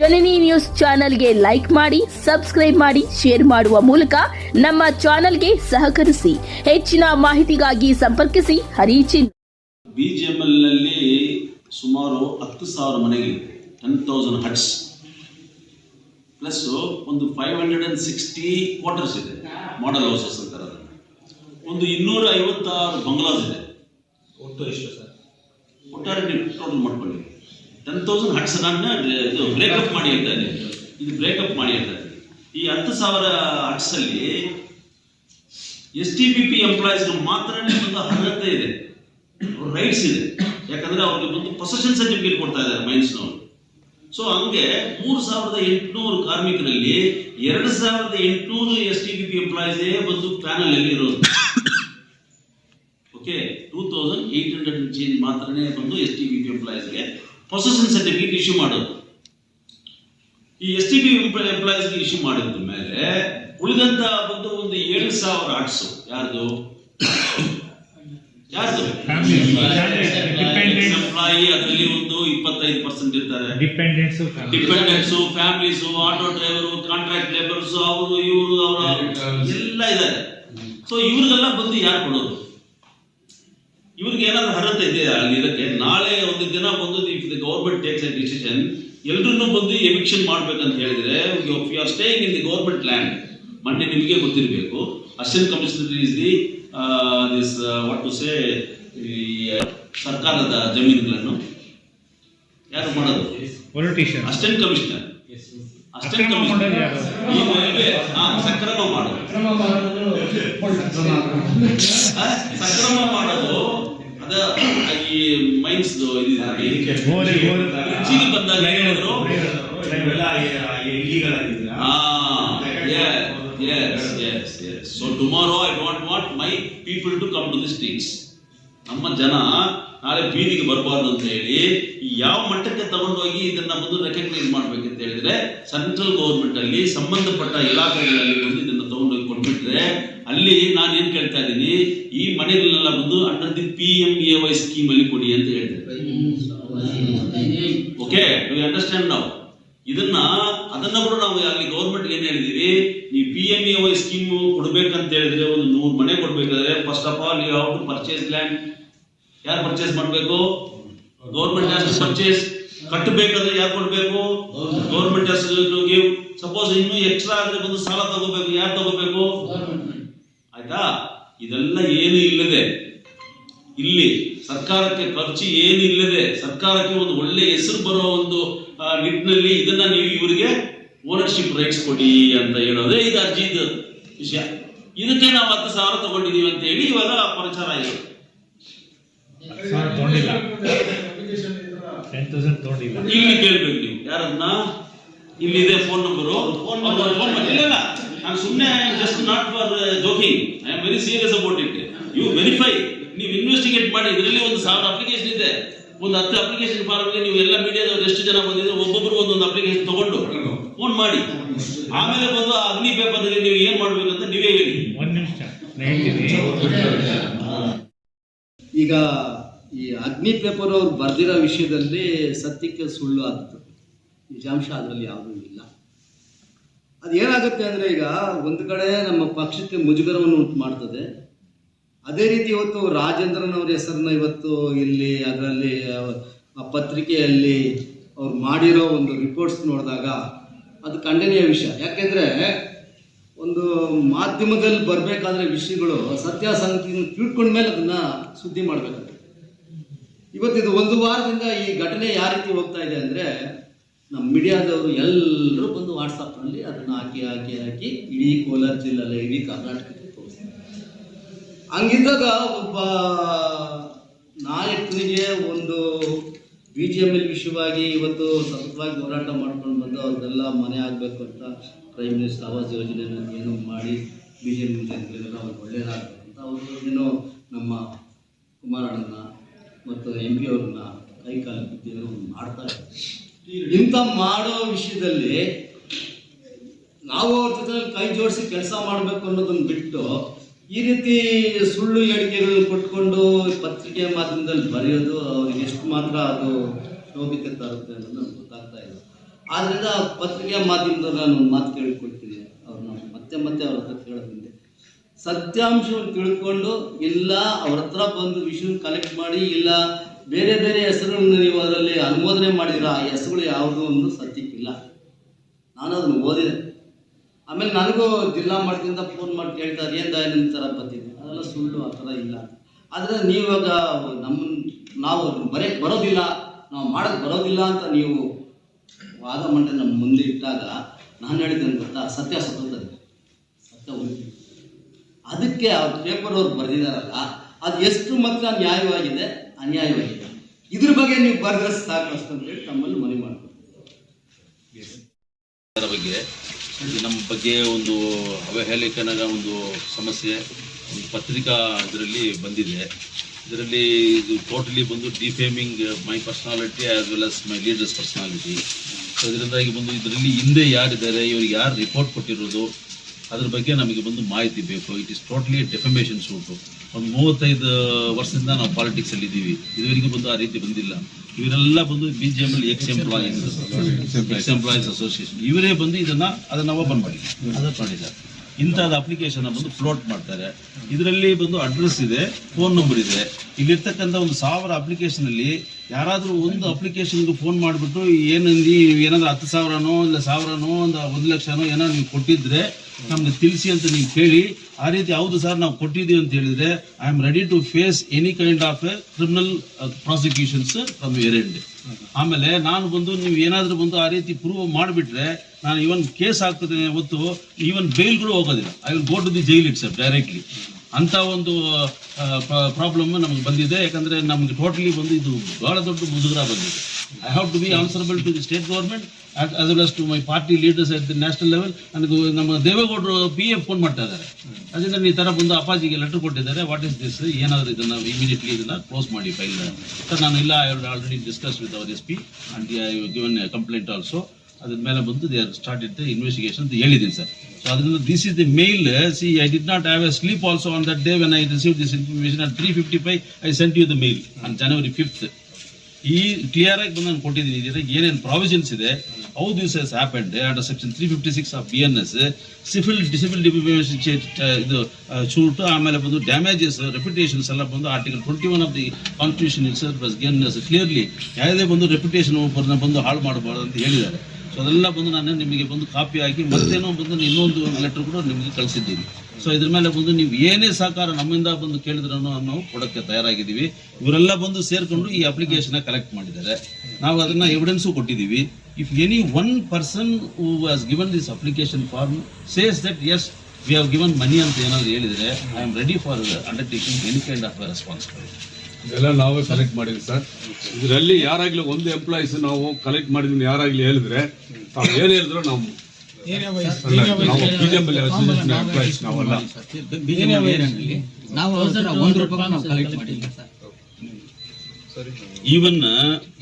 ಜನನಿ news ಚಾನೆಲ್ಗೆ like ಮಾಡಿ, subscribe ಮಾಡಿ, ಶೇರ್ ಮಾಡುವ ಮೂಲಕ ನಮ್ಮ ಚಾನೆಲ್ಗೆ ಸಹಕರಿಸಿ. ಹೆಚ್ಚಿನ ಮಾಹಿತಿಗಾಗಿ ಸಂಪರ್ಕಿಸಿ ಹರಿಚಿನ್. BGML ನಲ್ಲಿ ಸುಮಾರು 10,000 ಮನೆಗಳಿವೆ, 10,000 ಹಟ್ಸ್ ಪ್ಲಸ್ ಒಂದು 560 ಕ್ವಾರ್ಟರ್ಸ್ ಇದೆ, ಮಾಡೆಲ್ ಹೌಸಸ್ ಅಂತಾರೆ. ಒಂದು 256 ಬಂಗ್ಲಾಸ್ ಇದೆ. ಒಟ್ಟು ಎಷ್ಟು ಸರ್? ಒಟ್ಟಾರೆ ನೀವು ಟೋಟಲ್ ಮಾಡ್ಕೊಳ್ಳಿ 10,000 ಹಟ್ಸ್ ಇದು ಬ್ರೇಕಪ್ ಮಾಡಿ ಅಂತ ಇದು ಬ್ರೇಕಪ್ ಮಾಡಿ ಅಂತ. ಈ 10,000 ಹಟ್ಸ್ ಅಲ್ಲಿ STBP ಎಂಪ್ಲಾಯೀಸ್ ಮಾತ್ರನೇ ಒಂದು ಅರ್ಹತೆ ಇದೆ, ರೈಟ್ಸ್ ಇದೆ. ಯಾಕಂದ್ರೆ ಅವ್ರಿಗೆ ಒಂದು ಪೊಸೆಷನ್ ಸರ್ಟಿಫಿಕೇಟ್ ಕೊಡ್ತಾ ಇದ್ದಾರೆ ಮೈನ್ಸ್ನವರು. ಸೊ ಹಂಗೆ 3,800 ಕಾರ್ಮಿಕರಲ್ಲಿ 2,800 STBP ಎಂಪ್ಲಾಯೀಸೇ ಬಂದು ಪ್ಯಾನಲ್ ಅಲ್ಲಿ ಇರೋದು. ಓಕೆ, 2,800 ಚೇಂಜ್ ಮಾತ್ರನೇ ಬಂದು STBP ಎಂಪ್ಲಾಯೀಸ್ಗೆ ಪೊಸೆಷನ್ ಸರ್ಟಿಫಿಕೇಟ್ ಇಶ್ಯೂ ಮಾಡೋದು. ಈ STBP ಎಂಪ್ಲಾಯೀಸ್ಗೆ ಇಶ್ಯೂ ಮಾಡಿದ ಮೇಲೆ ಉಳಿದಂತ ಬಂದು ಒಂದು 7,000 ಹಟ್ಸ್ ಯಾರ್ದು ಎಂಪ್ಲಾಯಿ, ಅದರಲ್ಲಿ ಒಂದು 25% ಇರ್ತಾರೆ dependents, families, auto driver, contract labours, ಅವರು ಇವರು ಅವರ ಎಲ್ಲ ಇದ್ದಾರೆ. ಸೊ ಇವ್ರಿಗೆಲ್ಲ ಬಂದು ಯಾರು ಕೊಡೋದು? ಇವ್ರಿಗೆ ಏನಾದ್ರು ಅರ್ಹತೆ ಇದೆ ಅಲ್ಲಿ ಇದಕ್ಕೆ? ನಾಳೆ ಒಂದು ದಿನ ಬಂದು if the government takes a decision, ಎಲ್ರನ್ನೂ ಬಂದು ಎವಿಕ್ಷನ್ ಮಾಡ್ಬೇಕಂತ ಹೇಳಿದ್ರೆ, you are staying in the government land. ಮೊನ್ನೆ ನಿಮಗೆ ಗೊತ್ತಿರಬೇಕು, assistant commissioner is the this what to say, ಸರ್ಕಾರದ ಜಮೀನುಗಳನ್ನು ಯಾರು ಮಾಡೋದು? Assistant commissioner. ಅಸಿಸ್ಟೆಂಟ್ ಕಮಿಷನರ್ ಸಕ್ರಮ ಮಾಡೋದು, ಸಕ್ರಮ ಮಾಡೋದು ಅದ ಈ ಮೈನ್ಸ್ ಬಂದಾಗ ಹೇಳಿದ್ರು. So tomorrow I don't want my people to come to the streets. ನಮ್ಮ ಜನ ನಾಳೆ ಬೀದಿಗೆ ಬರಬಾರ್ದು ಅಂತ ಹೇಳಿ ಯಾವ ಮಟ್ಟಕ್ಕೆ ತಗೊಂಡೋಗಿ ಇದನ್ನ ಬಂದು ರೆಕಗ್ನೈಸ್ ಮಾಡ್ಬೇಕಂತ ಹೇಳಿದ್ರೆ, ಸೆಂಟ್ರಲ್ ಗೌರ್ಮೆಂಟ್ ಅಲ್ಲಿ ಸಂಬಂಧಪಟ್ಟ ಇಲಾಖೆಗಳಲ್ಲಿ ಬಂದು ಇದನ್ನ ತಗೊಂಡೋಗಿ ಕೊಟ್ಬಿಟ್ರೆ, ಅಲ್ಲಿ ನಾನು ಏನ್ ಕೇಳ್ತಾ ಇದ್ದೀನಿ, ಈ ಮನೆಗಳನ್ನೆಲ್ಲ ಬಂದು ಅಂಡರ್ ದಿ PMAY ಸ್ಕೀಮ್ ಅಲ್ಲಿ ಕೊಡಿ ಅಂತ ಹೇಳ್ತಾರೆ. ಓಕೆ, ಡು ಯು ಅಂಡರ್ಸ್ಟ್ಯಾಂಡ್ ನಾವು? ಅದನ್ನ ಕೂಡ ನಾವು ಅಲ್ಲಿ ಗೌರ್ಮೆಂಟ್ ಏನ್ ಹೇಳಿದೀವಿ, ಈ PMAY ಸ್ಕೀಮ್ ಕೊಡ್ಬೇಕಂತ ಹೇಳಿದ್ರೆ ಒಂದು 100 ಮನೆ ಕೊಡ್ಬೇಕಾದ್ರೆ first of all you have to purchase land. ಯಾರು ಪರ್ಚೇಸ್ ಮಾಡಬೇಕು? Government has to purchase. ಕಟ್ಟಬೇಕಾದ್ರೆ ಯಾರು ಕೊಡ್ಬೇಕು? Government has to give. Suppose ಇನ್ನೂ ಎಕ್ಸ್ಟ್ರಾ ಆದ್ರೆ ಬಂದು ಸಾಲ ತಗೋಬೇಕು, ಯಾರು ತಗೋಬೇಕು? ಆಯ್ತಾ? ಇದೆಲ್ಲ ಏನು ಇಲ್ಲದೆ, ಇಲ್ಲಿ ಸರ್ಕಾರಕ್ಕೆ ಖರ್ಚು ಏನು ಇಲ್ಲದೆ, ಸರ್ಕಾರಕ್ಕೆ ಒಂದು ಒಳ್ಳೆ ಹೆಸರು ಬರೋ ಒಂದು ನಿಟ್ಟಿನಲ್ಲಿ ಇದನ್ನ ನೀವು ಇವರಿಗೆ ಓನರ್ಶಿಪ್ ರೈಟ್ಸ್ ಕೊಡಿ ಅಂತ ಹೇಳೋದೇ ಇದು ಅರ್ಜಿದ ವಿಷಯ. ಇದಕ್ಕೆ ನಾವು 10,000 ತಗೊಂಡಿದೀವಿ ಅಂತ ಹೇಳಿ ಇವಾಗ ಪ್ರಚಾರ ಇದೆ. ಇಲ್ಲಿ ಕೇಳ್ಬೇಕು ನೀವು ಯಾರನ್ನ, ಇಲ್ಲಿದೆ ಫೋನ್ ನಂಬರು, ಇಲ್ಲ ನಾನು ಸುಮ್ಮನೆ just not for joking, I am very serious about it. You verify, ನೀವು ಇನ್ವೆಸ್ಟಿಗೇಟ್ ಮಾಡಿ. ಇದರಲ್ಲಿ ಒಂದು 1000 ಅಪ್ಲಿಕೇಶನ್ ಇದೆ, ಒಂದು 10 ಅಪ್ಲಿಕೇಶನ್ ಫಾರ್ಮ್ಗೆ ನೀವು ಎಲ್ಲ ಮೀಡಿಯಾದವ್ರು ಎಷ್ಟು ಜನ ಬಂದಿದ್ರೆ ಒಬ್ಬೊಬ್ಬರು ಒಂದೊಂದು ಅಪ್ಲಿಕೇಶನ್ ತಗೊಂಡು ಫೋನ್ ಮಾಡಿ. ಆಮೇಲೆ ಬಂದು ಅಗ್ನಿ ಪೇಪರ್ಗೆ ನೀವು ಏನ್ ಮಾಡ್ಬೇಕಂತ ನೀವೇ ಹೇಳಿ. ಈಗ ಈ ಅಗ್ನಿ ಪೇಪರ್ ಅವ್ರು ಬರ್ದಿರೋ ವಿಷಯದಲ್ಲಿ ಸತ್ಯಕ್ಕೆ ಸುಳ್ಳು ಆಗುತ್ತೆ, ನಿಜಾಂಶ ಅದರಲ್ಲಿ ಯಾವುದೂ ಇಲ್ಲ. ಅದೇನಾಗುತ್ತೆ ಅಂದರೆ, ಈಗ ಒಂದು ಕಡೆ ನಮ್ಮ ಪಕ್ಷಕ್ಕೆ ಮುಜುಗರವನ್ನು ಉಂಟು ಮಾಡ್ತದೆ. ಅದೇ ರೀತಿ ಇವತ್ತು ರಾಜೇಂದ್ರನ್ ಅವ್ರ ಹೆಸರನ್ನ ಇವತ್ತು ಇಲ್ಲಿ ಅದರಲ್ಲಿ ಪತ್ರಿಕೆಯಲ್ಲಿ ಅವ್ರು ಮಾಡಿರೋ ಒಂದು ರಿಪೋರ್ಟ್ಸ್ ನೋಡಿದಾಗ ಅದು ಖಂಡನೀಯ ವಿಷಯ. ಯಾಕೆಂದರೆ ಒಂದು ಮಾಧ್ಯಮದಲ್ಲಿ ಬರಬೇಕಾದ್ರೆ ವಿಷಯಗಳು ಸತ್ಯಾಸಂಗತಿಯನ್ನು ತಿಳ್ಕೊಂಡ್ಮೇಲೆ ಅದನ್ನು ಸುದ್ದಿ ಮಾಡಬೇಕಾಗುತ್ತೆ. ಇವತ್ತಿದು 1 ವಾರದಿಂದ ಈ ಘಟನೆ ಯಾವ ರೀತಿ ಹೋಗ್ತಾ ಇದೆ ಅಂದರೆ, ನಮ್ಮ ಮೀಡಿಯಾದವರು ಎಲ್ಲರೂ ಬಂದು ವಾಟ್ಸಪ್ನಲ್ಲಿ ಅದನ್ನು ಹಾಕಿ ಇಡೀ ಕೋಲಾರ ಜಿಲ್ಲೆಲ್ಲ, ಇಡೀ ಕರ್ನಾಟಕಕ್ಕೆ ತೋರಿಸ್ತಾರೆ. ಹಂಗಿದ್ದಾಗ ಒಬ್ಬ ನಾಯಕನಿಗೆ ಒಂದು BGML ವಿಷಯವಾಗಿ ಇವತ್ತು ಸತತವಾಗಿ ಹೋರಾಟ ಮಾಡ್ಕೊಂಡು ಬಂದು ಅವ್ರಿಗೆಲ್ಲ ಮನೆ ಆಗಬೇಕು ಅಂತ ಪ್ರೈಮ್ ಮಿನಿಸ್ಟರ್ ಆವಾಸ್ ಯೋಜನೆಯನ್ನು ಏನೋ ಮಾಡಿ BGML ಜನಗಳೆಲ್ಲ ಅವ್ರಿಗೆ ಒಳ್ಳೆಯದಾಗಬೇಕು ಅಂತ ಅವರು ಏನೋ ನಮ್ಮ ಕುಮಾರಣ್ಣನ ಮತ್ತು MP ಅವ್ರನ್ನ ಕೈಕಾಲು ಬಿದ್ದಿರೋ ಮಾಡ್ತಾರೆ. ಇಂಥ ಮಾಡೋ ವಿಷಯದಲ್ಲಿ ನಾವು ಅವ್ರ ಜೊತೆ ಕೈ ಜೋಡಿಸಿ ಕೆಲಸ ಮಾಡಬೇಕು ಅನ್ನೋದನ್ನು ಬಿಟ್ಟು ಈ ರೀತಿ ಸುಳ್ಳು ಹೇಳಿಕೆಗಳನ್ನು ಕೊಟ್ಕೊಂಡು ಪತ್ರಿಕೆ ಮಾಧ್ಯಮದಲ್ಲಿ ಬರೆಯೋದು ಅವ್ರಿಗೆ ಎಷ್ಟು ಮಾತ್ರ ಅದು ಶೋಭಿತ ತರುತ್ತೆ ಅನ್ನೋದು ನಮ್ಗೆ ಗೊತ್ತಾಗ್ತಾ ಇಲ್ಲ. ಆದ್ರಿಂದ ಪತ್ರಿಕಾ ಮಾಧ್ಯಮದಲ್ಲಿ ನಾನು ಒಂದು ಮಾತು ಕೇಳಿಕೊಳ್ತೀನಿ, ಅವ್ರನ್ನ ಮತ್ತೆ ಅವ್ರ ಹತ್ರ ಕೇಳೋದ್ರಿಂದ ಸತ್ಯಾಂಶವನ್ನು ತಿಳ್ಕೊಂಡು ಇಲ್ಲ ಅವ್ರ ಹತ್ರ ಬಂದು ವಿಷಯ ಕಲೆಕ್ಟ್ ಮಾಡಿ, ಇಲ್ಲ ಬೇರೆ ಬೇರೆ ಹೆಸರುಗಳನ್ನ ನೀವು ಅದರಲ್ಲಿ ಅನುಮೋದನೆ ಮಾಡಿದಿರ, ಆ ಹೆಸರುಗಳು ಯಾವುದೂ ಒಂದು ಸತ್ಯಕ್ಕಿಲ್ಲ. ನಾನು ಅದನ್ನು ಓದಿದೆ. ಆಮೇಲೆ ನನಗೂ ಜಿಲ್ಲಾ ಮಟ್ಟದಿಂದ ಫೋನ್ ಮಾಡಿ ಕೇಳ್ತಾರೆ, ಏನು ದಯಾನಂದ ಥರ ಬಂದಿದೆ, ಅದೆಲ್ಲ ಸುಳ್ಳು, ಆ ಥರ ಇಲ್ಲ. ಆದರೆ ನೀವಾಗ ನಾವು ಬರೋದಿಲ್ಲ, ನಾವು ಮಾಡೋಕ್ಕೆ ಬರೋದಿಲ್ಲ ಅಂತ ನೀವು ವಾದ ಮಂಡನೆ ನಮ್ಮ ಮುಂದೆ ಇಟ್ಟಾಗ ನಾನು ಹೇಳಿದ್ದೇನೆ ಗೊತ್ತಾ, ಸತ್ಯ ಸತ್ತೋಗ್ತದೆ, ಸತ್ಯ ಉಳಿತೀವಿ. ಅದಕ್ಕೆ ಆ ಪೇಪರ್ ಅವ್ರು ಬರೆದಿದ್ದಾರಲ್ಲ, ಅದು ಎಷ್ಟು ಮಾತ್ರ ನ್ಯಾಯವಾಗಿದೆ, ಅನ್ಯಾಯವಾಗಿದೆ, ಇದ್ರ ಬಗ್ಗೆ ನೀವು ಬರೆದ್ರೆ ಸಾಕು ಅಷ್ಟಂತೇಳಿ ತಮ್ಮಲ್ಲಿ ಮನವಿ ಮಾಡ್ಕೊಳ್ತೀವಿ. ಬಗ್ಗೆ ನಮ್ಮ ಬಗ್ಗೆ ಒಂದು ಅವಹೇಳನದ ಒಂದು ಸಮಸ್ಯೆ ಒಂದು ಪತ್ರಿಕಾ ಇದರಲ್ಲಿ ಬಂದಿದೆ. ಇದರಲ್ಲಿ ಇದು ಟೋಟಲಿ ಬಂದು ಡಿಫೇಮಿಂಗ್ ಮೈ ಪರ್ಸನಾಲಿಟಿ ಆಸ್ ವೆಲ್ ಆಸ್ ಮೈ ಲೀಡರ್ಸ್ ಪರ್ಸನಾಲಿಟಿ. ಸೊ ಇದರಿಂದಾಗಿ ಬಂದು ಇದರಲ್ಲಿ ಹಿಂದೆ ಯಾರಿದ್ದಾರೆ, ಇವರಿಗೆ ಯಾರು ರಿಪೋರ್ಟ್ ಕೊಟ್ಟಿರೋದು, ಅದ್ರ ಬಗ್ಗೆ ನಮಗೆ ಬಂದು ಮಾಹಿತಿ ಬೇಕು. It is totally defamation suit. ಒಂದು 35 ವರ್ಷದಿಂದ ನಾವು ಪಾಲಿಟಿಕ್ಸಲ್ಲಿ ಇದ್ದೀವಿ, ಇದುವರೆಗೂ ಬಂದು ಆ ರೀತಿ ಬಂದಿಲ್ಲ. ಇವರೆಲ್ಲ ಬಂದು BJML ಎಕ್ಸ್ ಎಂಪ್ಲಾಯೀಸ್ ಅಸೋಸಿಯೇಷನ್ ಇವರೇ ಬಂದು ಅದನ್ನು ಓಪನ್ ಮಾಡಿದ್ದಾರೆ. ಇಂಥದ್ದು ಅಪ್ಲಿಕೇಶನ್ ಬಂದು ಫ್ಲೋಟ್ ಮಾಡ್ತಾರೆ. ಇದರಲ್ಲಿ ಬಂದು ಅಡ್ರೆಸ್ ಇದೆ, ಫೋನ್ ನಂಬರ್ ಇದೆ. ಇಲ್ಲಿರ್ತಕ್ಕಂಥ 1000 ಅಪ್ಲಿಕೇಶನಲ್ಲಿ ಯಾರಾದರೂ ಒಂದು ಅಪ್ಲಿಕೇಶನ್ಗೆ ಫೋನ್ ಮಾಡಿಬಿಟ್ಟು ಏನಾದರೂ 10,000ನೋ ಇಲ್ಲ 1,000ನೋ ಒಂದು 1 ಲಕ್ಷನೋ ಏನೋ ನೀವು ಕೊಟ್ಟಿದ್ರೆ ನಮ್ಗೆ ತಿಳಿಸಿ ಅಂತ ನೀವು ಕೇಳಿ, ಆ ರೀತಿ ಹೌದು ಸರ್ ನಾವು ಕೊಟ್ಟಿದ್ದೀವಿ ಅಂತ ಹೇಳಿದ್ರೆ I am ready to face any kind of criminal prosecutions from your end. ಆಮೇಲೆ ನಾನು ಬಂದು ನೀವು ಏನಾದರೂ ಬಂದು ಆ ರೀತಿ ಪ್ರೂವ್ ಮಾಡಿಬಿಟ್ರೆ ನಾನು ಇವನ್ ಕೇಸ್ ಹಾಕ್ತಿದ್ದೇನೆ ಹೊತ್ತು ಈವನ್ ಬೇಲ್ಗಳು ಹೋಗೋದಿಲ್ಲ. I will go to the jail itself directly. ಅಂಥ ಒಂದು ಪ್ರಾಬ್ಲಮ್ ನಮಗೆ ಬಂದಿದೆ. ಯಾಕಂದರೆ ನಮಗೆ ಟೋಟಲಿ ಬಂದು ಇದು ಬಹಳ ದೊಡ್ಡ ಮುಜುಗರ ಬಂದಿದೆ. I have to be answerable to the state government as well as to my party leaders at the national level. ನನಗೆ ನಮ್ಮ ದೇವೇಗೌಡರು PF ಫೋನ್ ಮಾಡ್ತಾ ಇದ್ದಾರೆ, ಅದರಿಂದ ಈ ಥರ ಬಂದು ಅಪ್ಪಾಜಿಗೆ ಲೆಟರ್ ಕೊಟ್ಟಿದ್ದಾರೆ, ವಾಟ್ ಇಸ್ ದಿಸ್, ಏನಾದರೂ ಇದನ್ನು ಇಮಿಡಿಯೇಟ್ಲಿ ಇದನ್ನು ಕ್ಲೋಸ್ ಮಾಡಿ ಫೈಲ್ ಸರ್. ನಾನು ಇಲ್ಲ, I have already discuss with our SP and I have given a complaint also. ಅದ್ರ ಮೇಲೆ ಬಂದು they are started the investigation ಅಂತ ಹೇಳಿದ್ದೀನಿ ಸರ್. ಸೊ ಅದರಿಂದ this is the mail. See I did not have a sleep also on that day when I receive this information at 3:55 I sent you the mail on January 5th. ಈ clear ಆಗಿ ಬಂದು ನಾನು ಕೊಟ್ಟಿದ್ದೀನಿ. ಇದರಲ್ಲಿ ಏನೇನು provisions ಇದೆ, how this has happened under section 356 of BNS, civil ಇದು shoot, ಆಮೇಲೆ ಬಂದು ಡ್ಯಾಮೇಜಸ್, ರೆಪ್ಯುಟೇಷನ್ಸ್ ಎಲ್ಲ ಬಂದು article 21 of the constitution it self has given us clearly ಯಾವುದೇ ಬಂದು ರೆಪ್ಯುಟೇಷನ್ ಒಬ್ಬರನ್ನ ಬಂದು ಹಾಳು ಮಾಡಬಾರ್ದು ಅಂತ ಹೇಳಿದ್ದಾರೆ. ಸೊ ಅದೆಲ್ಲ ಬಂದು ನಾನು ನಿಮಗೆ ಬಂದು ಕಾಪಿ ಹಾಕಿ ಮತ್ತೇನೋ ಬಂದು ಇನ್ನೊಂದು ಲೆಟರ್ ಕೂಡ ನಿಮಗೆ ಕಳಿಸಿದ್ದೀನಿ. ಸೊ ಇದ್ರ ಮೇಲೆ ಬಂದು ನೀವು ಏನೇ ಸಹಕಾರ ನಮ್ಮಿಂದ ಬಂದು ಕೇಳಿದ್ರೂ ನಾವು ಕೊಡೋಕ್ಕೆ ತಯಾರಾಗಿದ್ದೀವಿ. ಇವರೆಲ್ಲ ಬಂದು ಸೇರ್ಕೊಂಡು ಈ ಅಪ್ಲಿಕೇಶನ್ ಕಲೆಕ್ಟ್ ಮಾಡಿದ್ದಾರೆ. ನಾವು ಅದನ್ನ ಎವಿಡೆನ್ಸು ಕೊಟ್ಟಿದ್ದೀವಿ. If any one person who has given this application form says that as we have given money ಅಂತ ಏನಾದರೂ ಹೇಳಿದರೆ I am ready for undertaking any kind of responsibility. ಇದೆಲ್ಲ ನಾವೇ ಕಲೆಕ್ಟ್ ಮಾಡಿದ್ವಿ ಸರ್. ಇದರಲ್ಲಿ ಯಾರಾಗ್ಲಿ ಒಂದು ಎಂಪ್ಲಾಯೀಸ್ ನಾವು ಕಲೆಕ್ಟ್ ಮಾಡಿದ್ವಿ ಯಾರಾಗ್ಲಿ ಹೇಳಿದ್ರೆ ತಾವು ಏನು ಹೇಳಿದ್ರು ನಾವು BJML ಅಸೋಸಿಯೇಷನ್ ಎಂಪ್ಲಾಯೀಸ್ ನಾವಲ್ಲ.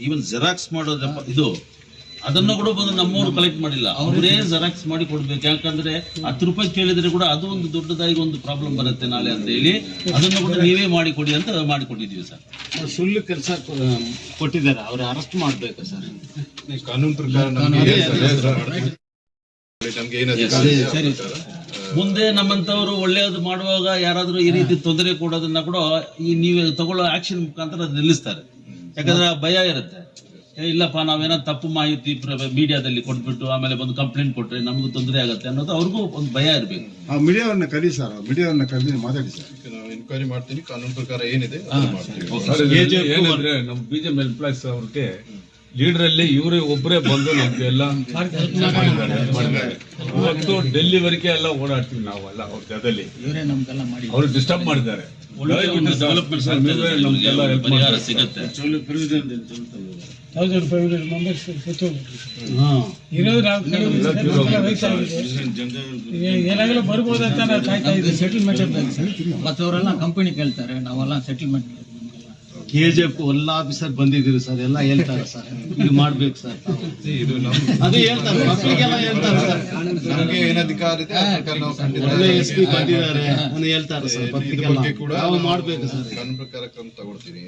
ಈವನ್ ಜೆರಾಕ್ಸ್ ಮಾಡೋದ್ರ ಇದು ಅದನ್ನು ಕೂಡ ಬಂದು ನಮ್ಮವರು ಕಲೆಕ್ಟ್ ಮಾಡಿಲ್ಲ, ಅವರೇ ಜೆರಾಕ್ಸ್ ಮಾಡಿ ಕೊಡ್ಬೇಕು. ಯಾಕಂದ್ರೆ 10 ರೂಪಾಯಿ ಕೇಳಿದ್ರೆ ಕೂಡ ಅದು ಒಂದು ದೊಡ್ಡದಾಗಿ ಒಂದು ಪ್ರಾಬ್ಲಮ್ ಬರುತ್ತೆ ನಾಳೆ ಅಂತ ಹೇಳಿ ಅದನ್ನು ಕೂಡ ನೀವೇ ಮಾಡಿ ಕೊಡಿ ಅಂತ ಮಾಡಿಕೊಟ್ಟಿದ್ದೀವಿ ಸರ್. ಸುಳ್ಳು ಕೆಲಸ ಕೊಟ್ಟಿದ್ದಾರೆ, ಅವ್ರು ಅರೆಸ್ಟ್ ಮಾಡ್ಬೇಕು ಸರ್. ಕಾನೂನು ಪ್ರಕಾರ ಮುಂದೆ ನಮ್ಮಂತವರು ಒಳ್ಳೆಯದು ಮಾಡುವಾಗ ಯಾರಾದ್ರೂ ಈ ರೀತಿ ತೊಂದರೆ ಕೊಡೋದನ್ನ ಕೂಡ ಈ ನೀವು ತಗೊಳ್ಳೋ ಆಕ್ಷನ್ ಮುಖಾಂತರ ಅದು ನಿಲ್ಲಿಸ್ತಾರೆ. ಯಾಕಂದ್ರೆ ಭಯ ಇರುತ್ತೆ, ಇಲ್ಲಪ್ಪ ನಾವೇನಾದ್ರು ತಪ್ಪು ಮಾಹಿತಿ ಮೀಡಿಯಾದಲ್ಲಿ ಕೊಟ್ಬಿಟ್ಟು ಆಮೇಲೆ ಬಂದು ಕಂಪ್ಲೇಂಟ್ ಕೊಟ್ರೆ ನಮಗೂ ತೊಂದರೆ ಆಗುತ್ತೆ ಅನ್ನೋದು ಅವ್ರಿಗೂ ಒಂದು ಭಯ ಇರಬೇಕು. ಮೀಡಿಯಾವನ್ನ ಕರೀ ಸರ್, ಮೀಡಿಯಾವನ್ನ ಕರೀ ಮಾತಾಡಿ ಸರ್. ನಾವು ಎನ್ಕ್ವೈರಿ ಮಾಡ್ತೀನಿ, ಕಾನೂನು ಪ್ರಕಾರ ಏನಿದೆ ಏನಂದ್ರೆ ನಮ್ಮ BJML ಎಂಪ್ಲಾಯೀಸ್ ಅವ್ರಿಗೆ ಲೀಡರ್ ಅಲ್ಲಿ ಇವರೇ ಒಬ್ಬರೇ ಬಂದು ನಮ್ಗೆಲ್ಲ ಇವತ್ತು ಡೆಲ್ಲಿವರೆಗೆ ಎಲ್ಲ ಓಡಾಡ್ತೀವಿ ನಾವೆಲ್ಲ ಅವ್ರ ಜೊತೆಲಿ. ಅವ್ರು ಡಿಸ್ಟರ್ಬ್ ಮಾಡಿದ್ದಾರೆ. ಸಿಗುತ್ತೆ ಏನಾಗಲೂ ಬರ್ಬೋದಂತ ನಾವು ಕಾಯ್ತಾ ಇದ್ದೀವಿ. ಸೆಟಲ್ಮೆಂಟ್ ಮತ್ತವರೆಲ್ಲ ಕಂಪನಿ ಕೇಳ್ತಾರೆ, ನಾವೆಲ್ಲ ಸೆಟಲ್ಮೆಂಟ್. KGF ಎಲ್ಲ ಆಫೀಸರ್ ಬಂದಿದ್ದೀರಿ ಸರ್, ಎಲ್ಲ ಹೇಳ್ತಾರೆ ಸರ್ ಇದು ಮಾಡ್ಬೇಕು ಸರ್. ಅದೇ ಹೇಳ್ತಾರೆ, ಮಕ್ಕಳಿಗೆಲ್ಲ ಹೇಳ್ತಾರೆ ಸರ್. ನಮಗೆ ಏನು ಅಧಿಕಾರ ಇದೆ SP ಬಂದಿದ್ದಾರೆ ಅಂತ ಹೇಳ್ತಾರೆ ಸರ್. ಪತ್ರಿಕೆ ನಾವು ಮಾಡ್ಬೇಕು ಸರ್, ಕಾನೂನು ಪ್ರಕಾರ ಕ್ರಮ ತಗೊಳ್ತೀನಿ.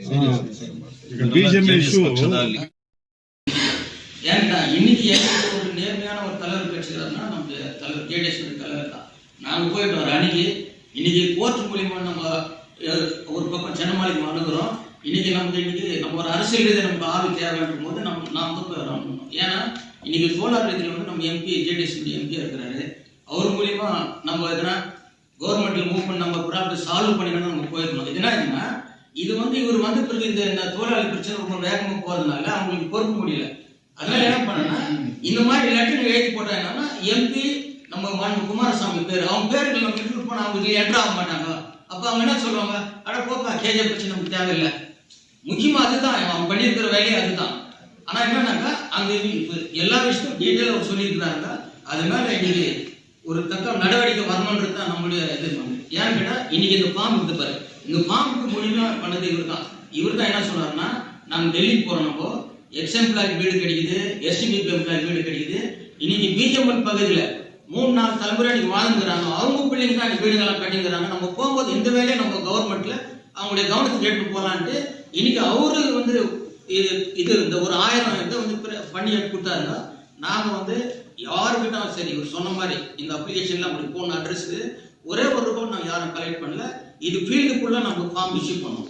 ஏன்னா இன்னைக்கு ஒரு நேர்மையான ஒரு தலைவர் கிடைச்சிருக்காருன்னா நம்ம தலைவர் ஜேடிஎஸ் தலைவர் தான். நாங்கள் போயிட்டு வரோம் அன்னைக்கு இன்னைக்கு கோர்ட் மூலியமா நம்ம ஒரு பக்கம் சென்னமாளிக்கு அணுகிறோம். இன்னைக்கு நம்ம ஒரு அரசியல் ரீதியாக நமக்கு ஆள் தேவைன்ற போது நாம் வந்து போய் வரோம். ஏன்னா இன்னைக்கு சோலார் ரீதியில் வந்து நம்ம எம்பி ஜேடிஎஸ் எம்பி இருக்கிறாரு. அவர் மூலியமா நம்ம எதனா கவர்மெண்ட்ல மூவ் பண்ணி நம்ம ப்ராப்ளம் சால்வ் பண்ணிக்கணும் நம்ம போயிருக்கணும். இதுனா இது வந்து இவர் வந்த பிறகு இந்த தொழிலாளி பிரச்சனை ரொம்ப வேகமாக போறதுனால அவங்களுக்கு பொறுக்க முடியல. அதனால என்ன பண்ணனா இந்த மாதிரி லெட்டர் எழுதி போட்டா என்னன்னா எம்பி நம்ம குமாரசாமி பேர் அவங்க பேருக்கு நம்ம இன்க்ளூட் பண்ண அவங்க என்ட்ரு ஆக மாட்டாங்க. அப்ப அவங்க என்ன சொல்லுவாங்க, அட போப்பா கேஜே பிரச்சனை நமக்கு தேவையில்லை. முக்கியமா அதுதான் அவங்க பண்ணியிருக்கிற வேலையே அதுதான். ஆனா என்னன்னாக்கா அங்க எல்லா விஷயத்தையும் டீட்டெயிலாக அவர் சொல்லியிருக்கிறாங்க. அதனால இன்னைக்கு ஒரு தக்க நடவடிக்கை வரணுன்றது தான் நம்மளுடைய இது. ஏன்னு கேட்டா இன்னைக்கு இந்த ஃபார்ம் இருந்து பாரு, இந்த ஃபார்முக்கு முடிவுனா பண்ணது இவர் தான் என்ன சொன்னாருன்னா, நாங்கள் டெல்லிக்கு போறோம்ப்போ எக்ஸாம்பிளாக வீடு கிடைக்குது, எஸ்டிபி எம்ப்ளாய் வீடு கிடைக்குது. இன்னைக்கு பிஜிஎம்எல் பகுதியில் 3-4 தலைமுறை இன்னைக்கு வாழ்ந்துக்கிறாங்க. அவங்க பிள்ளைங்க தான் இன்னைக்கு வீடுகள்லாம் கட்டிங்கிறாங்க. நம்ம போகும்போது இந்த வேலையை நம்ம கவர்மெண்ட்ல அவங்களுடைய கவனத்துக்கு எடுத்து போகலான்ட்டு இன்னைக்கு அவரு வந்து இது இந்த ஒரு 1000 இதை வந்து பண்ணி கொடுத்தாருங்க. நாம வந்து யாருக்கிட்ட சரி இவர் சொன்ன மாதிரி இந்த அப்ளிகேஷன்ல அப்படி போன அட்ரஸ் ஒரே ஒரு ரூபாய் நாங்கள் யாரும் கலெக்ட் பண்ணல. இது ஃபீல்டுக்குள்ள நம்ம ஃபார்ம் இஷ்யூ பண்ணோம்.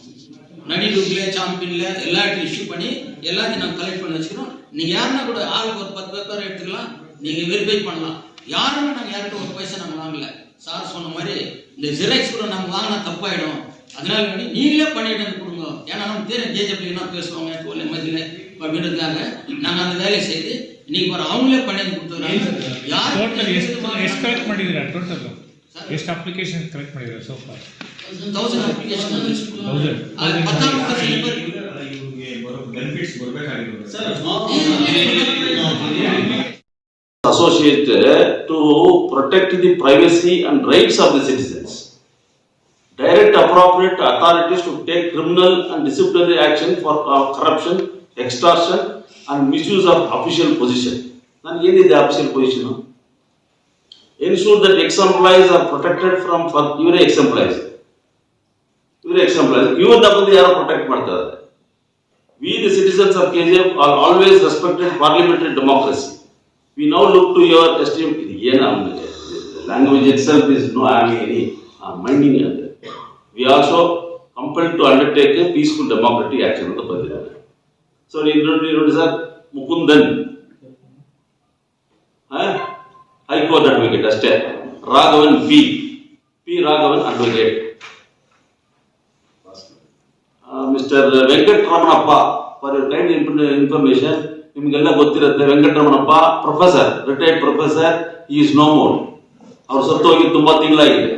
நடிகர்ல சாம்பியன்ல எல்லா இடத்துலையும் இஷ்யூ பண்ணி எல்லாத்தையும் நாங்கள் கலெக்ட் பண்ணி வச்சுக்கிறோம். நீங்க யாருன்னா கூட ஆளுக்கு ஒரு 10 பேப்பர் எடுத்துக்கலாம், நீங்க வெரிஃபை பண்ணலாம். யாருமே நாங்கள் யார்கிட்ட ஒரு பைசா நாங்கள் வாங்கல. சார் சொன்ன மாதிரி இந்த ஜெராக்ஸ் கூட நம்ம வாங்கினா தப்பாயிடும். அதனால நீங்களே பண்ணிட்டு கொடுங்க. ஏன்னா நம்ம தெரியும் ஜேஜபிள்னா பேசுவாங்க தோல் மதியில் அப்படின்றதுக்காக நாங்கள் அந்த வேலையை செய்து இன்னைக்கு பாரு அவங்களே பண்ணி கொடுத்துருக்காங்க. யார் ಕಲೆಕ್ಟ್ ಮಾಡಿದ್ದೀರಾ ಟೋಟಲ್ ಎಷ್ಟು ಅಪ್ಲಿಕೇಶನ್ ಕಲೆಕ್ಟ್ ಮಾಡಿದ್ದೀರಾ ಸೋ ಫಾರ್ 1000 ಅಪ್ಲಿಕೇಶನ್ ಅದು 10 ಬೆನಿಫಿಟ್ಸ್ ಬರಬೇಕಾಗಿರೋದು sir associated to protect the privacy and rights of the citizens. Direct appropriate authorities to take criminal and disciplinary action for corruption, extortion and misuse of official position. Nan the official position. Ensure that ex-employees are protected from your ex-employees. You are protect ಮಾಡ್ತಾರೆ. We the citizens of KGF are always respected parliamentary democracy. We now look to your esteem. Language itself is no any minding. We also compelled to undertake a peaceful democratic action of the Parliament. So, sir, Mukundan, High Court Advocate, Raghavan P. Raghavan Advocate, Mr. Venkat Ramanappa, for your kind information. ನಿಮಗೆಲ್ಲ ಗೊತ್ತಿರುತ್ತೆ Venkataramanappa professor, retired professor, ಈ is no more. ಅವ್ರು ಸತ್ತು ಹೋಗಿ ತುಂಬಾ ತಿಂಗಳಾಗಿದೆ.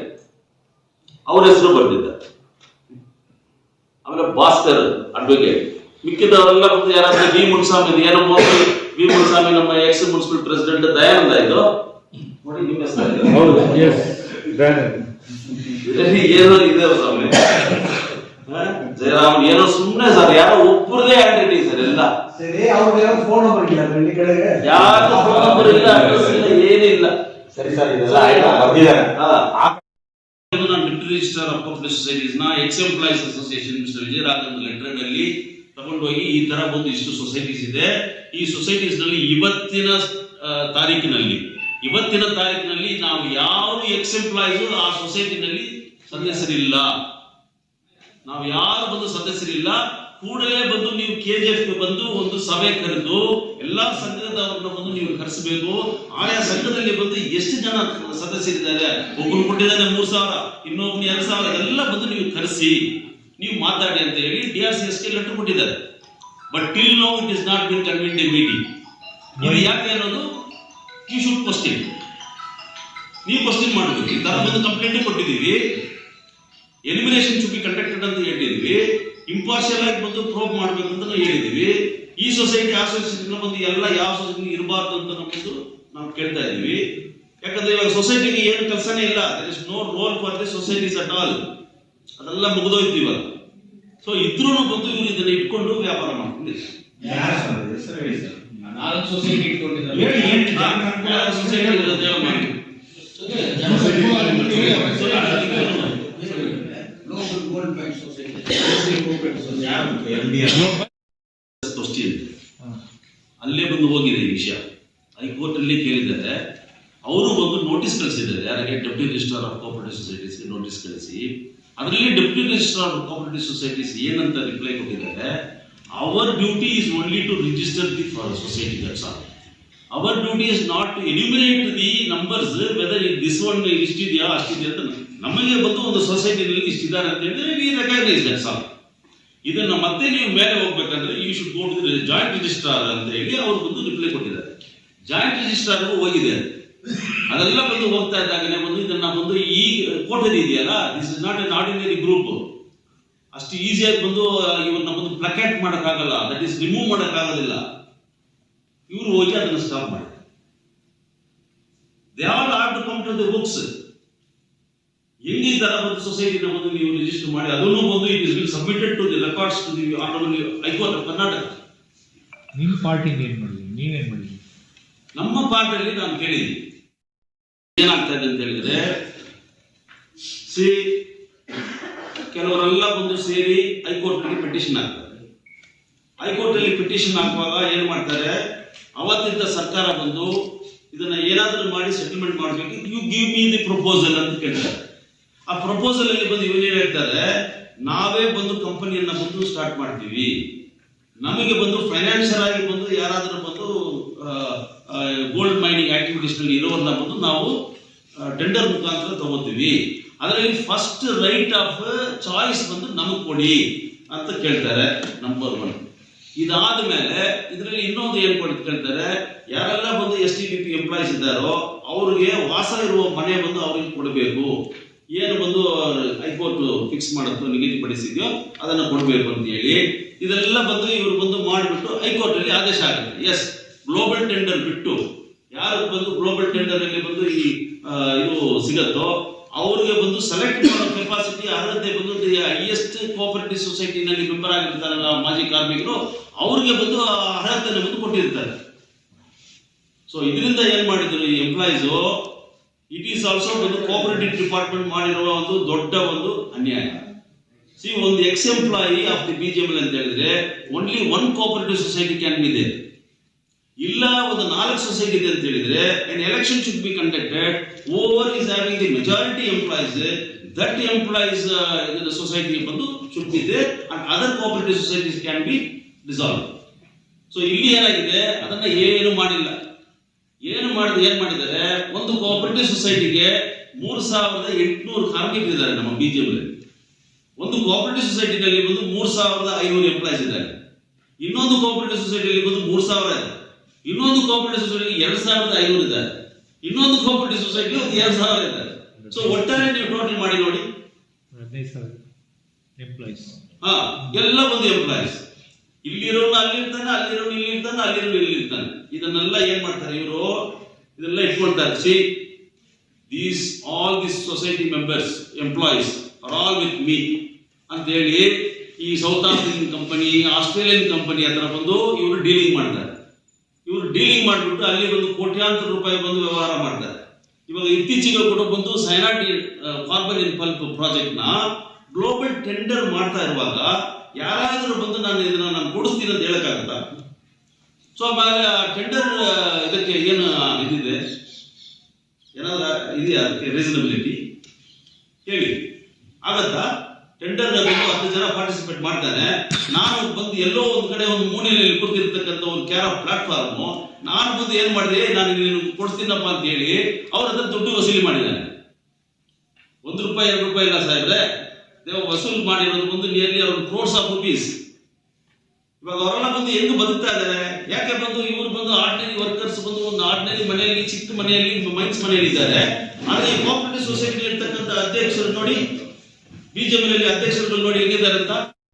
ಅವ್ರ ಹೆಸರು ಬರ್ದಿದ್ದಾರೆ. ಆಮೇಲೆ ಭಾಸ್ಕರ್ ಅಡ್ವೊಕೇಟ್. ಮಿಕ್ಕಿದವರೆಲ್ಲ ಬಂದು ಯಾರಾದ್ರೂ ವಿ ಮುನ್ಸ್ವಾಮಿ ಏನೋ ವಿ ಮುನ್ಸ್ವಾಮಿ ನಮ್ಮ ಎಕ್ಸ್ ಮುನ್ಸಿಪಲ್ ಪ್ರೆಸಿಡೆಂಟ್ ದಯಾನಂದ ಇದು ನೋಡಿ ನಿಮ್ಮ ಹೆಸರು ಏನೋ ಇದೆ ಸ್ವಾಮಿ ಜಯರಾಮ್ ಏನೋ ಸುಮ್ಮನೆ ಸರ್, ಯಾರೋ ಒಬ್ಬರದೇ ಐಡೆಂಟಿಟಿ ಸರ್ ಎಲ್ಲ. ಸರಿ, ಅವ್ರ ಫೋನ್ ನಂಬರ್ ಇಲ್ಲ ಈ ಕಡೆಗೆ, ಯಾರು ಫೋನ್ ನಂಬರ್ ಇಲ್ಲ, ಅಡ್ರೆಸ್ ಇಲ್ಲ, ಏನಿಲ್ಲ. ಸರಿ ಸರ್, ಇದೆಲ್ಲ ಬರ್ದಿದ್ದಾರೆ. ನಾನು deputy registrar of public societies ನ ex employees association mister Vijayaraghavan letter ಅಲ್ಲಿ ತಗೊಂಡೋಗಿ ಈ ತರ ಬಂದು ಇಷ್ಟು ಸೊಸೈಟೀಸ್ ಇದೆ, ಈ ಸೊಸೈಟೀಸ್ ನಲ್ಲಿ ಇವತ್ತಿನ ತಾರೀಕಿನಲ್ಲಿ ನಾವು ಯಾವ ಎಕ್ಸ್ ಎಂಪ್ಲಾಯೀಸ್ ಆ ಸೊಸೈಟಿನಲ್ಲಿ ಸದಸ್ಯರಿಲ್ಲ, ನಾವು ಯಾರು ಬಂದು ಸದಸ್ಯರಿಲ್ಲ. ಕೂಡಲೇ ಬಂದು ನೀವು KGF ಬಂದು ಒಂದು ಸಭೆ ಕರೆದು ಎಲ್ಲಾ ಸಂಘದವರನ್ನ ಬಂದು ನೀವು ಕರೆಸಬೇಕು. ಆಯಾ ಸಂಘದಲ್ಲಿ ಬಂದು ಎಷ್ಟು ಜನ ಸದಸ್ಯರಿದ್ದಾರೆ, ಒಬ್ಬರು ಕೊಟ್ಟಿದ್ದಾರೆ 3,000, ಇನ್ನೊಬ್ಬರು 2,000, ಎಲ್ಲ ಬಂದು ನೀವು ಕರೆಸಿ ನೀವು ಮಾತಾಡಿ ಅಂತ ಹೇಳಿ DRCS ಗೆ ಲೆಟರ್ ಕೊಟ್ಟಿದ್ದಾರೆ. But till now it is not been convened in meeting. ಇದು ಯಾಕೆ ಅನ್ನೋದು ಯು ಶುಡ್ ಕ್ವಶ್ಚನ್. ನೀವು ಕ್ವಶ್ಚನ್ ಮಾಡಬೇಕು. ಈ ತರ ಒಂದು ಕಂಪ್ಲೇಂಟ್ ಕೊಟ್ಟಿದ್ದೀವಿ, ಎಲಿಮಿನೇಷನ್ ಶುಡ್ ಬಿ ಕಂಡಕ್ಟೆಡ್ ಅಂತ ಹೇಳಿದ್ವಿ, ಇಂಪಾರ್ಷಿಯಲ್ ಆಗಿ ಬಂದು ಪ್ರೋಬ್ ಮಾಡಬೇಕು ಅಂತ ನಾವು ಹೇಳಿದ್ವಿ. ಈ ಸೊಸೈಟಿ ಆ ಸೊಸೈಟಿ ಬಂದು ಎಲ್ಲ ಯಾವ ಸೊಸೈಟಿ ಇರಬಾರ್ದು ಅಂತ ನಮ್ಮದು ನಾವು ಕೇಳ್ತಾ ಇದೀವಿ. ಯಾಕಂದ್ರೆ ಇವಾಗ ಸೊಸೈಟಿಗೆ ಏನು ಕೆಲಸನೇ ಇಲ್ಲ, there is no role for the societies at all. ಅದೆಲ್ಲ ಮುಗಿದೋಯ್ತು ಇವಾಗ. ಸೊ ಇದ್ರೂ ಬಂದು ಇವರು ಇದನ್ನ ಇಟ್ಕೊಂಡು ವ್ಯಾಪಾರ ಮಾಡ್ಕೊಂಡಿದ್ದಾರೆ. ಸೊಸೈಟಿ ಇಟ್ಕೊಂಡಿದ್ದಾರೆ. ಅಲ್ಲೇ ಬಂದು ಹೋಗಿದೆ ಈ ವಿಷಯ. ಹೈಕೋರ್ಟ್ ಅಲ್ಲಿ ಕೇಳಿದ್ದಾರೆ, ಅವರು ಒಂದು ನೋಟಿಸ್ ಕಳಿಸಿದ್ದಾರೆ, ಯಾರಿಗೆ ಡೆಪ್ಯೂಟಿ ರಿಜಿಸ್ಟ್ರಾರ್ ಆಫ್ ಕೋಆಪರೇಟಿವ್ ಸೊಸೈಟೀಸ್ಗೆ ನೋಟಿಸ್ ಕಳಿಸಿ, ಅದರಲ್ಲಿ deputy registrar of cooperative societies ಏನಂತ ರಿಪ್ಲೈ ಕೊಟ್ಟಿದ್ದಾರೆ, our duty is only to register the society, that's all. Our duty is not to enumerate the numbers whether this one ಇಷ್ಟಿದೆಯಾ ಅಷ್ಟಿದೆಯಾ ಅಂತ. ನಮಗೆ ಬಂದು ಒಂದು ಸೊಸೈಟಿನಲ್ಲಿ ಇಷ್ಟಿದ್ದಾರೆ ಅಂತ ಹೇಳಿದ್ರೆ ವಿ ರೆಕಗ್ನೈಸ್ ದಟ್ಸ್ ಆಲ್. ಇದನ್ನ ಮತ್ತೆ ನೀವು ಮೇಲೆ ಹೋಗ್ಬೇಕಂದ್ರೆ you should go to joint registrar ಅಂತ ಹೇಳಿ ಅವರು ಬಂದು ರಿಪ್ಲೈ ಕೊಟ್ಟಿದ್ದಾರೆ. ಜಾಯಿಂಟ್ ರಿಜಿಸ್ಟ್ರಾರ್ ಹೋಗಿದೆ, ಅದೆಲ್ಲ ಬಂದು ಹೋಗ್ತಾ ಇದ್ದಾಗಲೇ ಬಂದು ಇದನ್ನ ಬಂದು ಈ ಕೋಟರಿ ಇದೆಯಲ್ಲ, this is not an ordinary group, ಅಷ್ಟು ಈಸಿಯಾಗಿ ಬಂದು ಇವನ್ನ ಬಂದು ಪ್ಲಕ್ಯಾಟ್ ಮಾಡೋಕ್ಕಾಗಲ್ಲ, ದಟ್ ಈಸ್ ರಿಮೂವ್ ಮಾಡೋಕ್ಕಾಗೋದಿಲ್ಲ. ಇವರು ಹೋಗಿ ಅದನ್ನು ಸ್ಟಾಪ್ ಮಾಡಿ, they all have to come to the books. ಹೆಂಗೆ ಈ ತರ ಒಂದು ಸೊಸೈಟಿನ ಬಂದು ನೀವು ರಿಜಿಸ್ಟರ್ ಮಾಡಿ ಅದನ್ನು ಬಂದು it is will submitted to the records to the honourable high court of Karnataka. ನಿಮ್ಮ ಪಾರ್ಟಿಗೆ ಏನ್ ಮಾಡಿದ್ರಿ, ನೀವೇನ್ ಮಾಡಿದ್ರಿ? ನಮ್ಮ ಪಾರ್ಟಿಯಲ್ಲಿ ನಾನು ಕೇಳಿದ್ದೀನಿ ಏನಾಗ್ತಾ ಇದೆ ಅಂತ ಹೇಳಿದ್ರೆ, ಕೆಲವರೆಲ್ಲ ಬಂದು ಸೇರಿ ಹೈಕೋರ್ಟ್ ನಲ್ಲಿ ಪಿಟಿಷನ್ ಹಾಕ್ತಾರೆ. ಹೈಕೋರ್ಟ್ ಅಲ್ಲಿ ಪಿಟಿಷನ್ ಹಾಕುವಾಗ ಏನ್ ಮಾಡ್ತಾರೆ, ಅವತ್ತಿದ್ದ ಸರ್ಕಾರ ಬಂದು ಇದನ್ನ ಏನಾದ್ರೂ ಮಾಡಿ ಸೆಟಲ್ಮೆಂಟ್ ಮಾಡಬೇಕು, you give me the proposal ಅಂತ ಕೇಳ್ತಾರೆ. ಆ ಪ್ರಪೋಸಲ್ ಅಲ್ಲಿ ಬಂದು ಇವನು ಹೇಳ್ತಾರೆ, ನಾವೇ ಬಂದು ಕಂಪನಿಯನ್ನ ಬಂದು ಸ್ಟಾರ್ಟ್ ಮಾಡ್ತೀವಿ, ನಮಗೆ ಬಂದು ಫೈನಾನ್ಷಿಯಲ್ ಆಗಿ ಬಂದು ಯಾರಾದ್ರೂ ಬಂದು ಗೋಲ್ಡ್ ಮೈನಿಂಗ್ ಆಕ್ಟಿವಿಟೀಸ್ ನಲ್ಲಿ ಇರೋರನ್ನ ಬಂದು ನಾವು ಟೆಂಡರ್ ಮುಖಾಂತರ ತಗೋತೀವಿ, ಅದರಲ್ಲಿ ಫಸ್ಟ್ ರೈಟ್ ಆಫ್ ಚಾಯ್ಸ್ ಬಂದು ನಮಗೆ ಕೊಡಿ ಅಂತ ಕೇಳ್ತಾರೆ. ನಂಬರ್ 1. ಇದಾದ ಮೇಲೆ ಇದರಲ್ಲಿ ಇನ್ನೊಂದು ಏನ್ ಕೇಳ್ತಾರೆ, ಯಾರೆಲ್ಲ ಬಂದು STBP ಎಂಪ್ಲಾಯೀಸ್ ಇದ್ದಾರೋ ಅವ್ರಿಗೆ ವಾಸ ಇರುವ ಮನೆ ಬಂದು ಅವ್ರಿಗೆ ಕೊಡಬೇಕು, ಏನು ಬಂದು ಹೈಕೋರ್ಟ್ ಫಿಕ್ಸ್ ಮಾಡುತ್ತೋ ನಿಗದಿಪಡಿಸಿದ್ಯೋ ಅದನ್ನ ಕೊಡಬೇಕು ಅಂತ ಹೇಳಿ ಇದೆಲ್ಲ ಬಂದು ಇವರು ಬಂದು ಮಾಡಿಬಿಟ್ಟು ಹೈಕೋರ್ಟ್ ಅಲ್ಲಿ ಆದೇಶ ಆಗುತ್ತೆ. ಎಸ್, ಗ್ಲೋಬಲ್ ಟೆಂಡರ್ ಬಿಟ್ಟು ಯಾರು ಬಂದು ಗ್ಲೋಬಲ್ ಟೆಂಡರ್ ಅಲ್ಲಿ ಬಂದು ಈ ಇದು ಸಿಗತ್ತೋ ಅವ್ರಿಗೆ ಬಂದು ಸೆಲೆಕ್ಟ್ ಮಾಡೋ ಕೆಪಾಸಿಟಿ ಅರ್ಹತೆ ಬಂದು ಹೈಯೆಸ್ಟ್ ಕೋಆಪರೇಟಿವ್ ಸೊಸೈಟಿನಲ್ಲಿ ಮೆಂಬರ್ ಆಗಿರ್ತಾರಲ್ಲ ಮಾಜಿ ಕಾರ್ಮಿಕರು, ಅವ್ರಿಗೆ ಬಂದು ಅರ್ಹತೆಯನ್ನು ಬಂದು ಕೊಟ್ಟಿರ್ತಾರೆ. ಸೊ ಇದರಿಂದ ಏನ್ ಮಾಡಿದ್ರು ಈ ಎಂಪ್ಲಾಯೀಸು, ಇಟ್ ಈಸ್ ಆಲ್ಸೋ ಒಂದು ಕೋಆಪರೇಟಿವ್ ಡಿಪಾರ್ಟ್ಮೆಂಟ್ ಮಾಡಿರುವ ಒಂದು ದೊಡ್ಡ ಒಂದು ಅನ್ಯಾಯ. ಒಂದು ex employee of the BGML ಅಂತ ಹೇಳಿದ್ರೆ only 1 cooperative society can be there. ಇಲ್ಲ ಒಂದು 4 ಸೊಸೈಟಿ ಇದೆ ಅಂತ ಹೇಳಿದ್ರೆ an election should be conducted, whoever is having the majority employees, that employees in the society ಬಂದು should be there and other cooperative societies can be dissolved. So ಇಲ್ಲಿ ಏನಾಗಿದೆ, ಅದನ್ನ ಏನು ಮಾಡಿಲ್ಲ. ಏನು ಮಾಡಿದ್ದಾರೆ, ಒಂದು ಕೋಆಪರೇಟಿವ್ ಸೊಸೈಟಿಗೆ 3800 ಕಾರ್ಮಿಕರಿದ್ದಾರೆ ನಮ್ಮ BGML. ಒಂದು ಕೋಆಪರೇಟಿವ್ ಸೊಸೈಟಿನಲ್ಲಿ ಬಂದು 3500 ಎಂಪ್ಲಾಯೀಸ್ ಇದ್ದಾರೆ, ಇನ್ನೊಂದು ಕೋಆಪರೇಟಿವ್ ಸೊಸೈಟಿಯಲ್ಲಿ ಬಂದು 3000 ಇದೆ, ಇನ್ನೊಂದು ಕೋಆಪರೇಟಿವ್ ಸೊಸೈಟಿ 2500 ಇದ್ದಾರೆ, ಇನ್ನೊಂದು ಕೋಆಪರೇಟಿವ್ ಸೊಸೈಟಿ 2000 ಇದ್ದಾರೆ. ಸೊ ಒಟ್ಟಾರೆ ನೀವು ಟೋಟಲ್ ಮಾಡಿ ನೋಡಿ 15,000 ಎಂಪ್ಲಾಯೀಸ್. ಎಲ್ಲ ಒಂದು ಎಂಪ್ಲಾಯೀಸ್, ಇಲ್ಲಿರೋನು ಅಲ್ಲಿರ್ತಾನೆ, ಅಲ್ಲಿರೋನು ಇಲ್ಲಿ ಇರ್ತಾನೆ, ಅಲ್ಲಿರೋನು ಇಲ್ಲಿ ಇರ್ತಾನೆ. ಇದನ್ನೆಲ್ಲ ಏನ್ ಮಾಡ್ತಾರೆ ಇವರು, ಇದೆಲ್ಲ ಇಟ್ಕೊಳ್ತಾರೆ. All this society members employees are all with me ಅಂತ ಹೇಳಿ ಈ south African company, Australian company ಹತ್ರ ಬಂದು ಇವರು ಡೀಲಿಂಗ್ ಮಾಡ್ತಾರೆ. ಇವರು ಡೀಲಿಂಗ್ ಮಾಡಿಬಿಟ್ಟು ಅಲ್ಲಿ ಬಂದು ಕೋಟ್ಯಾಂತರ ರೂಪಾಯಿ ಬಂದು ವ್ಯವಹಾರ ಮಾಡ್ತಾರೆ. ಇವಾಗ ಇತ್ತೀಚೆಗೆ ಕೂಡ ಬಂದು ಸೈನಾಟ್ ಕಾರ್ಬನ್ ಇನ್ ಪಲ್ಪ್ ಪ್ರಾಜೆಕ್ಟ್ ನ ಗ್ಲೋಬಲ್ ಟೆಂಡರ್ ಮಾಡ್ತಾ ಇರುವಾಗ ಯಾರಾದ್ರೂ ಬಂದು ನಾನು ಕೊಡಿಸ್ತೀನಿ ಅಂತ ಹೇಳಕ್ಕಾಗತ್ತಾ? ಸೊ ಆಮೇಲೆ ಟೆಂಡರ್ ಇದಕ್ಕೆ ಏನು ಇದಿದೆ, ಏನಾದ್ರೂ ಇದೆಯಾ ಅದಕ್ಕೆ ರೀಸನಬಿಲಿಟಿ ಹೇಳಿ? ಆಗತ್ತಾ? ಟೆಂಡರ್ ಬಂದು 10 ಜನ ಪಾರ್ಟಿಸಿಪೇಟ್ ಮಾಡ್ತಾನೆ, ನಾನು ಬಂದು ಎಲ್ಲೋ ಒಂದು ಕಡೆ ಒಂದು ಮೂಲೆಯಲ್ಲಿ ಕೂತಿರ್ತಕ್ಕಂಥ ಒಂದು ಪ್ಲಾಟ್ಫಾರ್ಮ್ ನಾನು ಬಂದು ಏನ್ ಮಾಡಿದೆ, ನಾನು ಕೊಡ್ತೀನಪ್ಪ ಅಂತ ಹೇಳಿ ಅವ್ರ ಹತ್ರ ದುಡ್ಡು ವಸೂಲಿ ಮಾಡಿದ್ದಾನೆ. ₹1 ₹2 ಇಲ್ಲ ಸಾಹೇಬ್ರೆ, ವಸೂಲು ಮಾಡಿರೋದು ಬಂದು ನಿಯರ್ಲಿ ಅವ್ರ crores of rupees. ಇವಾಗ ಅವರೆಲ್ಲ ಬಂದು ಹೆಂಗ್ ಬದುಕ್ತಾ ಇದ್ದಾರೆ? ಯಾಕೆ ಬಂದು ಇವರು ಬಂದು ಆರ್ಡಿನರಿ ವರ್ಕರ್ಸ್ ಬಂದು ಒಂದು ಆರ್ಡಿನರಿ ಮನೆಯಲ್ಲಿ, ಚಿಕ್ಕ ಮನೆಯಲ್ಲಿ, ಮೈನ್ಸ್ ಮನೆಯಲ್ಲಿ ಇದ್ದಾರೆ. ಆದ್ರೆ ಈ ಕೋಆಪರೇಟಿವ್ ಸೊಸೈಟಿ ಇರ್ತಕ್ಕಂಥ ಅಧ್ಯಕ್ಷರು ನೋಡಿ, BGML ಅಧ್ಯಕ್ಷರುಗಳು ನೋಡಿ ಹೆಂಗಿದ್ದಾರೆ ಅಂತ.